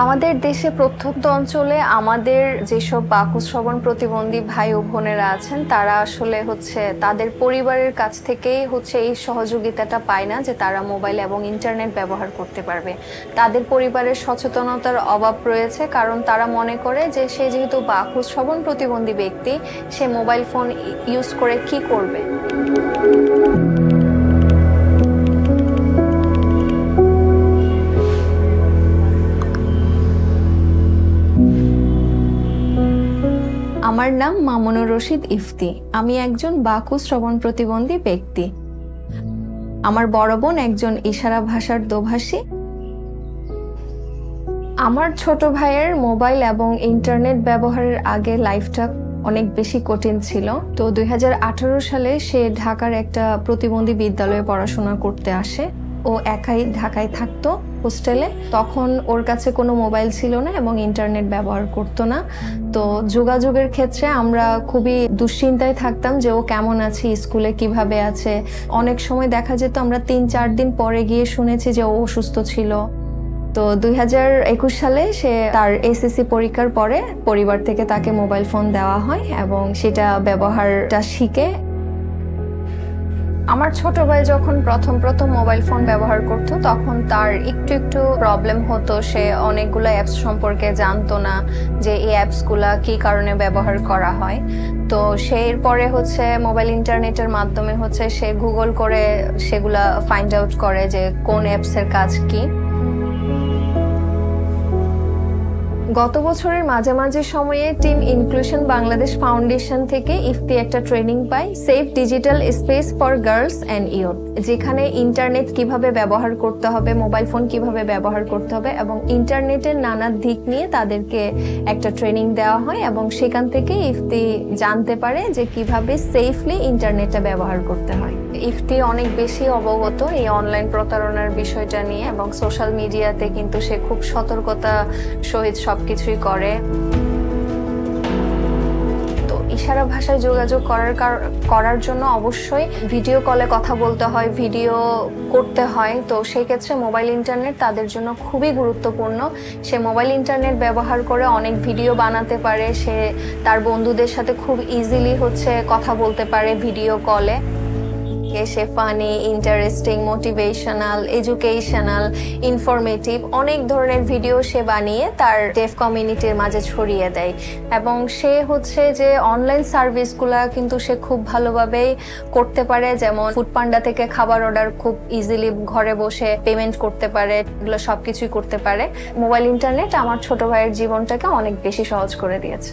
আমাদের দেশে প্রত্যন্ত অঞ্চলে আমাদের যেসব বাকু শ্রবণ প্রতিবন্ধী ভাই ও বোনেরা আছেন তারা আসলে তাদের পরিবারের কাছ থেকেই এই সহযোগিতাটা পায় না যে তারা মোবাইল এবং ইন্টারনেট ব্যবহার করতে পারবে। তাদের পরিবারের সচেতনতার অভাব রয়েছে, কারণ তারা মনে করে যে সে যেহেতু বাকু শ্রবণ প্রতিবন্ধী ব্যক্তি, সে মোবাইল ফোন ইউজ করে কি করবে। আমার নাম মামুনুর রশিদ ইফতি। আমি একজন বাকু শ্রবণ প্রতিবন্ধী ব্যক্তি। আমার বড় বোন একজন ইশারা ভাষার দোভাষী। আমার ছোট ভাইয়ের মোবাইল এবং ইন্টারনেট ব্যবহারের আগে লাইফটা অনেক বেশি কঠিন ছিল। তো 2018 সালে সে ঢাকার একটা প্রতিবন্ধী বিদ্যালয়ে পড়াশোনা করতে আসে। ও একাই ঢাকায় থাকতো হোস্টেলে। তখন ওর কাছে কোনো মোবাইল ছিল না এবং ইন্টারনেট ব্যবহার করতো না। তো যোগাযোগের ক্ষেত্রে আমরা খুবই দুশ্চিন্তায় থাকতাম যে ও কেমন আছে, স্কুলে কিভাবে আছে। অনেক সময় দেখা যেত আমরা 3-4 দিন পরে গিয়ে শুনেছি যে ও অসুস্থ ছিল। তো 2021 সালে সে তার এসএসসি পরীক্ষার পরে পরিবার থেকে তাকে মোবাইল ফোন দেওয়া হয় এবং সেটা ব্যবহারটা শিখে। আমার ছোট ভাই যখন প্রথম মোবাইল ফোন ব্যবহার করতো তখন তার একটু প্রবলেম হতো। সে অনেকগুলো অ্যাপস সম্পর্কে জানতো না যে এই অ্যাপসগুলা কি কারণে ব্যবহার করা হয়। তো সে এরপরে মোবাইল ইন্টারনেটের মাধ্যমে সে গুগল করে সেগুলা ফাইন্ড আউট করে যে কোন অ্যাপসের কাজ কি। গত বছরের মাঝামাঝি সময়ে টিম ইনক্লুশন বাংলাদেশ ফাউন্ডেশন থেকে ইফতি একটা ট্রেনিং পায়, safe digital space for girls and youth, যেখানে ইন্টারনেট কিভাবে ব্যবহার করতে হবে, মোবাইল ফোন কিভাবে ব্যবহার করতে হবে এবং ইন্টারনেটের নানা দিক নিয়ে তাদেরকে একটা ট্রেনিং দেওয়া হয়। এবং সেখান থেকে ইফতি জানতে পারে যে কিভাবে সেফলি ইন্টারনেটটা ব্যবহার করতে হয়। ইফতি অনেক বেশি অবগত এই অনলাইন প্রতারণার বিষয়টা নিয়ে এবং সোশ্যাল মিডিয়াতে কিন্তু সে খুব সতর্কতা সহিত সবকিছুই করে। তো ইশারা ভাষায় যোগাযোগ করার জন্য অবশ্যই ভিডিও কলে কথা বলতে হয়, ভিডিও করতে হয়। তো সেই ক্ষেত্রে মোবাইল ইন্টারনেট তাদের জন্য খুবই গুরুত্বপূর্ণ। সে মোবাইল ইন্টারনেট ব্যবহার করে অনেক ভিডিও বানাতে পারে। সে তার বন্ধুদের সাথে খুব ইজিলি কথা বলতে পারে ভিডিও কলে। সে funny, interesting, motivational, educational, informative অনেক ধরনের ভিডিও সে বানিয়ে তার ডেফ কমিউনিটির মাঝে ছড়িয়ে দেয়। এবং সে যে অনলাইন সার্ভিসগুলা কিন্তু সে খুব ভালোভাবেই করতে পারে, যেমন ফুডপান্ডা থেকে খাবার অর্ডার খুব ইজিলি ঘরে বসে পেমেন্ট করতে পারে, এগুলো সবকিছুই করতে পারে। মোবাইল ইন্টারনেট আমার ছোট ভাইয়ের জীবনটাকে অনেক বেশি সহজ করে দিয়েছে।